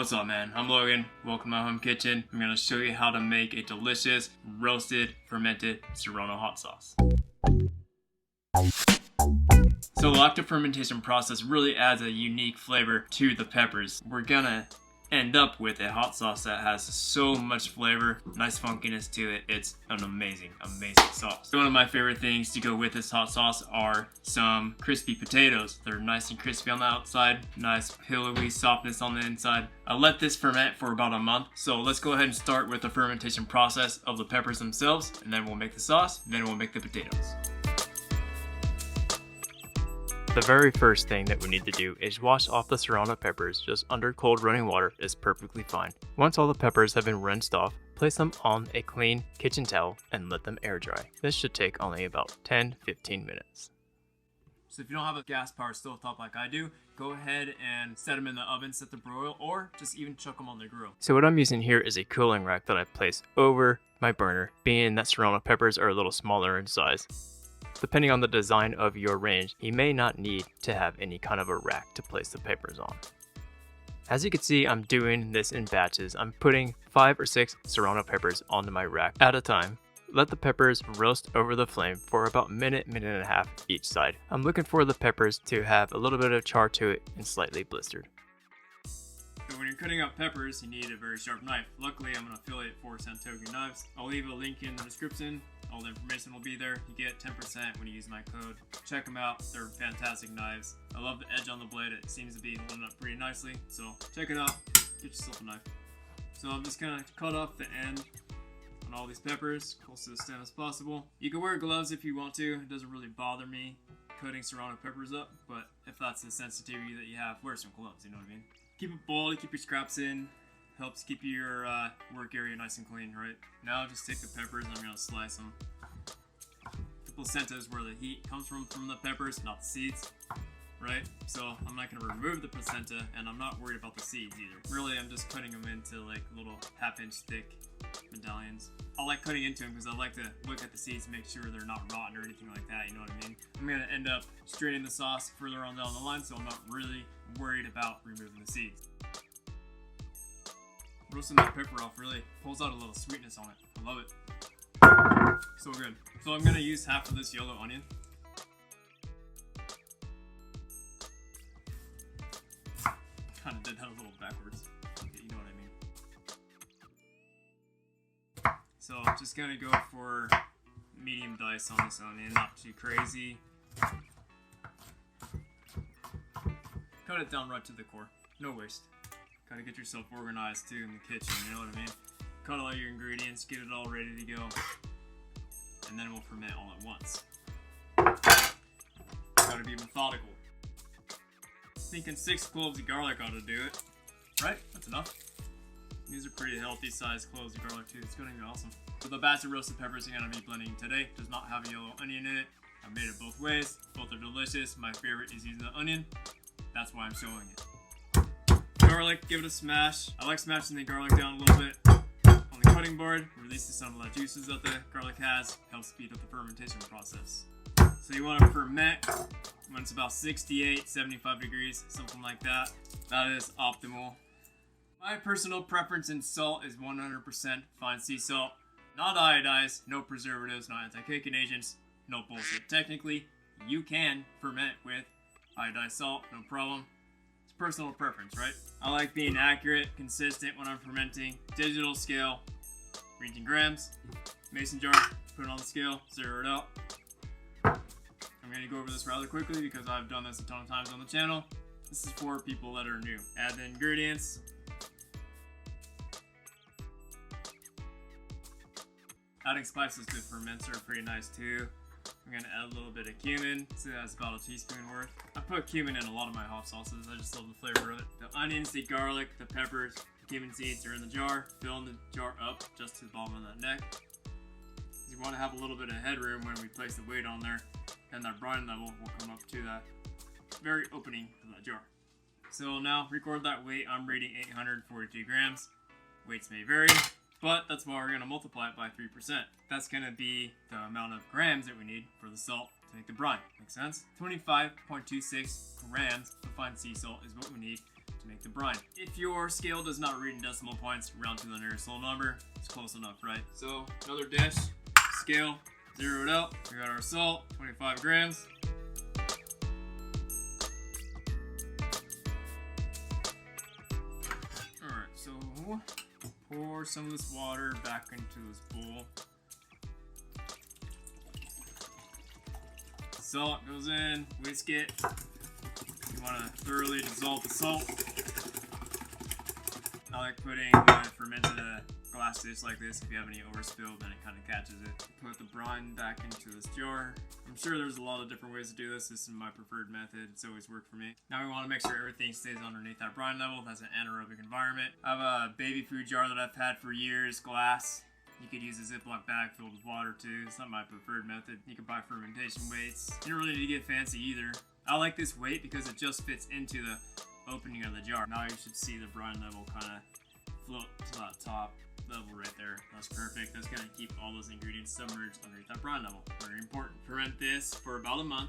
What's up, man? I'm Logan. Welcome to my home kitchen. I'm going to show you how to make a delicious roasted fermented Serrano hot sauce. So the lacto fermentation process really adds a unique flavor to the peppers. We're gonna end up with a hot sauce that has so much flavor, nice funkiness to it. It's an amazing sauce. One of my favorite things to go with this hot sauce are some crispy potatoes. They're nice and crispy on the outside, nice pillowy softness on the inside. I let this ferment for about a month, so let's go ahead and start with the fermentation process of the peppers themselves, and then we'll make the sauce, and then we'll make the potatoes. The very first thing that we need to do is wash off the Serrano peppers. Just under cold running water is perfectly fine. Once all the peppers have been rinsed off, place them on a clean kitchen towel and let them air dry. This should take only about 10-15 minutes. So if you don't have a gas powered stovetop like I do, go ahead and set them in the oven, set the broil, or just even chuck them on the grill. So what I'm using here is a cooling rack that I place over my burner, being that Serrano peppers are a little smaller in size. Depending on the design of your range, you may not need to have any kind of a rack to place the peppers on. As you can see, I'm doing this in batches. I'm putting 5 or 6 Serrano peppers onto my rack at a time. Let the peppers roast over the flame for about a minute and a half each side. I'm looking for the peppers to have a little bit of char to it and slightly blistered. So when you're cutting up peppers, you need a very sharp knife. Luckily, I'm an affiliate for Santoku knives. I'll leave a link in the description. All the information will be there. You get 10% when you use my code. Check them out. They're fantastic knives. I love the edge on the blade. It seems to be holding up pretty nicely. So check it out. Get yourself a knife. So I'm just gonna cut off the end on all these peppers, close to the stem as possible. You can wear gloves if you want to. It doesn't really bother me cutting Serrano peppers up, but if that's the sensitivity that you have, wear some gloves, you know what I mean? Keep it boiled, keep your scraps in. Helps keep your work area nice and clean, right? Now just take the peppers and I'm gonna slice them. The placenta is where the heat comes from the peppers, not the seeds, right? So I'm not gonna remove the placenta, and I'm not worried about the seeds either. Really, I'm just cutting them into like little half-inch thick medallions. I like cutting into them because I like to look at the seeds to make sure they're not rotten or anything like that, you know what I mean? I'm gonna end up straining the sauce further on down the line, so I'm not really worried about removing the seeds. Roasting that pepper off really pulls out a little sweetness on it. I love it. So good. So I'm gonna use half of this yellow onion. Kind of did that a little backwards. You know what I mean. So I'm just gonna go for medium dice on this onion, not too crazy. Cut it down right to the core. No waste. Gotta get yourself organized too in the kitchen, you know what I mean? Cut all your ingredients, get it all ready to go, and then we'll ferment all at once. Gotta be methodical. Thinking 6 cloves of garlic ought to do it. Right? That's enough. These are pretty healthy sized cloves of garlic too. It's gonna be awesome. So the batch of roasted peppers I'm gonna be blending today does not have a yellow onion in it. I made it both ways. Both are delicious. My favorite is using the onion. That's why I'm showing it. Garlic, give it a smash. I like smashing the garlic down a little bit on the cutting board. Releases some of the juices that the garlic has. Helps speed up the fermentation process. So you want to ferment when it's about 68, 75 degrees, something like that. That is optimal. My personal preference in salt is 100% fine sea salt. Not iodized, no preservatives, no anti-caking agents, no bullshit. Technically, you can ferment with iodized salt, no problem. Personal preference, right? I like being accurate, consistent when I'm fermenting. Digital scale, reading grams, mason jar, put it on the scale, zero it out. I'm gonna go over this rather quickly because I've done this a ton of times on the channel. This is for people that are new. Add the ingredients. Adding spices to ferments are pretty nice too. I'm gonna add a little bit of cumin, so that's about a teaspoon worth. I put cumin in a lot of my hot sauces, I just love the flavor of it. The onions, the garlic, the peppers, the cumin seeds are in the jar. Filling the jar up just to the bottom of that neck. You want to have a little bit of headroom when we place the weight on there, and that brine level will come up to that very opening of that jar. So now, record that weight. I'm reading 842 grams. Weights may vary, but that's why we're going to multiply it by 3%. That's going to be the amount of grams that we need for the salt to make the brine. Make sense? 25.26 grams of fine sea salt is what we need to make the brine. If your scale does not read in decimal points, round to the nearest whole number. It's close enough, right? So another dish, scale, zero it out. We got our salt, 25 grams. Alright, so pour some of this water back into this bowl. Salt goes in, whisk it. You want to thoroughly dissolve the salt. I like putting the fermented glass dish like this. If you have any overspill, then it kind of catches it. Put the brine back into this jar. I'm sure there's a lot of different ways to do this. This is my preferred method. It's always worked for me. Now we want to make sure everything stays underneath that brine level. That's an anaerobic environment. I have a baby food jar that I've had for years, glass. You could use a Ziploc bag filled with water too. It's not my preferred method. You can buy fermentation weights. You don't really need to get fancy either. I like this weight because it just fits into the opening of the jar. Now you should see the brine level kind of float to that top level right there. That's perfect. That's going to keep all those ingredients submerged underneath that brine level. Very important. Ferment this for about a month.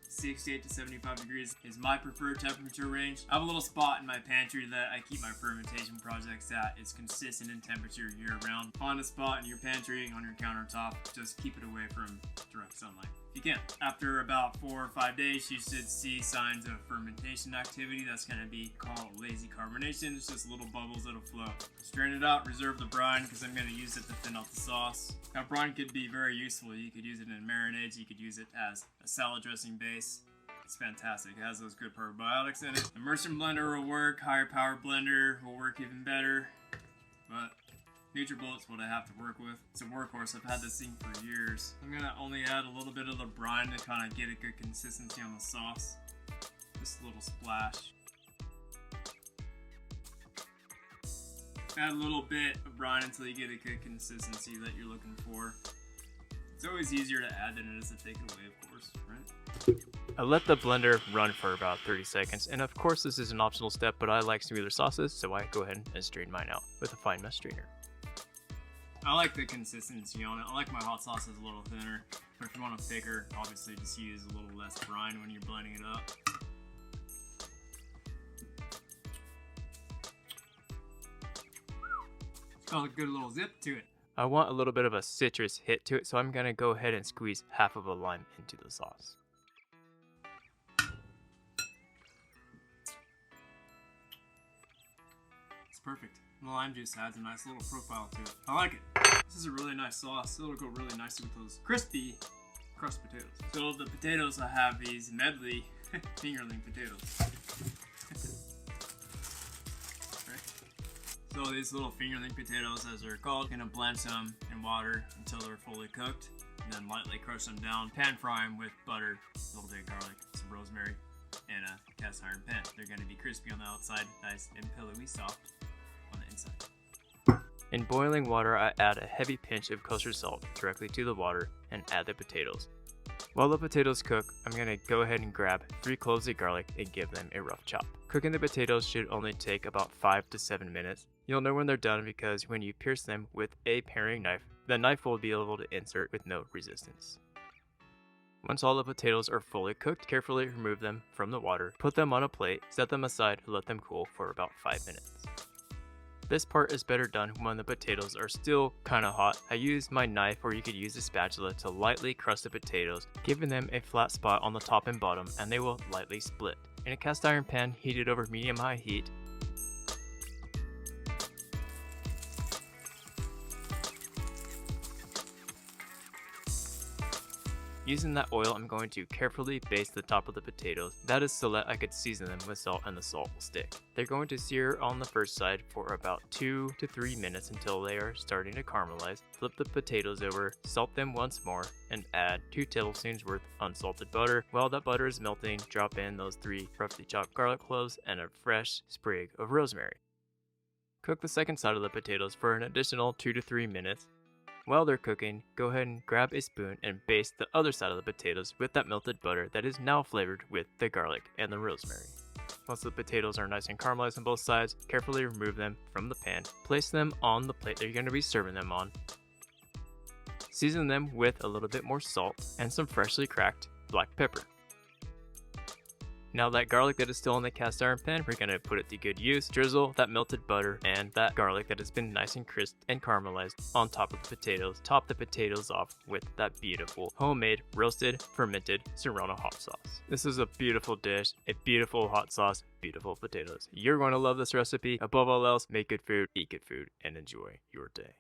68 to 75 degrees is my preferred temperature range. I have a little spot in my pantry that I keep my fermentation projects at. It's consistent in temperature year round. Find a spot in your pantry, on your countertop. Just keep it away from direct sunlight. If you can. After about 4 or 5 days, you should see signs of fermentation activity. That's going to be called lazy carbonation. It's just little bubbles that'll float. Strain it out, reserve the brine because I'm going to use it to thin out the sauce. Now, brine could be very useful. You could use it in marinades. You could use it as a salad dressing base. It's fantastic. It has those good probiotics in it. Immersion blender will work. Higher power blender will work even better. But Nutribullet's what I have to work with. It's a workhorse. I've had this thing for years. I'm gonna only add a little bit of the brine to kind of get a good consistency on the sauce. Just a little splash. Add a little bit of brine until you get a good consistency that you're looking for. It's always easier to add than it is to take it away, of course, right? I let the blender run for about 30 seconds, and of course this is an optional step, but I like smoother sauces, so I go ahead and strain mine out with a fine mesh strainer. I like the consistency on it. I like my hot sauces a little thinner, but if you want it thicker, obviously just use a little less brine when you're blending it up. It's got a good little zip to it. I want a little bit of a citrus hit to it, so I'm gonna go ahead and squeeze half of a lime into the sauce. It's perfect. The lime juice adds a nice little profile to it. I like it. This is a really nice sauce. It'll go really nicely with those crispy crushed potatoes. So the potatoes, I have these medley fingerling potatoes. So these little fingerling potatoes, as they're called, gonna blanch them in water until they're fully cooked, and then lightly crush them down. Pan fry them with butter, a little bit of garlic, some rosemary, and a cast iron pan. They're gonna be crispy on the outside, nice and pillowy soft on the inside. In boiling water, I add a heavy pinch of kosher salt directly to the water and add the potatoes. While the potatoes cook, I'm going to go ahead and grab 3 cloves of garlic and give them a rough chop. Cooking the potatoes should only take about 5 to 7 minutes. You'll know when they're done because when you pierce them with a paring knife, the knife will be able to insert with no resistance. Once all the potatoes are fully cooked, carefully remove them from the water, put them on a plate, set them aside, and let them cool for about 5 minutes. This part is better done when the potatoes are still kinda hot. I use my knife, or you could use a spatula, to lightly crust the potatoes, giving them a flat spot on the top and bottom, and they will lightly split. In a cast iron pan heated over medium-high heat, using that oil, I'm going to carefully baste the top of the potatoes. That is so that I could season them with salt and the salt will stick. They're going to sear on the first side for about 2 to 3 minutes until they are starting to caramelize. Flip the potatoes over, salt them once more, and add 2 tablespoons worth unsalted butter. While that butter is melting, drop in those 3 roughly chopped garlic cloves and a fresh sprig of rosemary. Cook the second side of the potatoes for an additional 2 to 3 minutes. While they're cooking, go ahead and grab a spoon and baste the other side of the potatoes with that melted butter that is now flavored with the garlic and the rosemary. Once the potatoes are nice and caramelized on both sides, carefully remove them from the pan. Place them on the plate that you're going to be serving them on. Season them with a little bit more salt and some freshly cracked black pepper. Now that garlic that is still in the cast iron pan, we're gonna put it to good use. Drizzle that melted butter and that garlic that has been nice and crisp and caramelized on top of the potatoes. Top the potatoes off with that beautiful homemade roasted fermented Serrano hot sauce. This is a beautiful dish, a beautiful hot sauce, beautiful potatoes. You're going to love this recipe. Above all else, make good food, eat good food, and enjoy your day.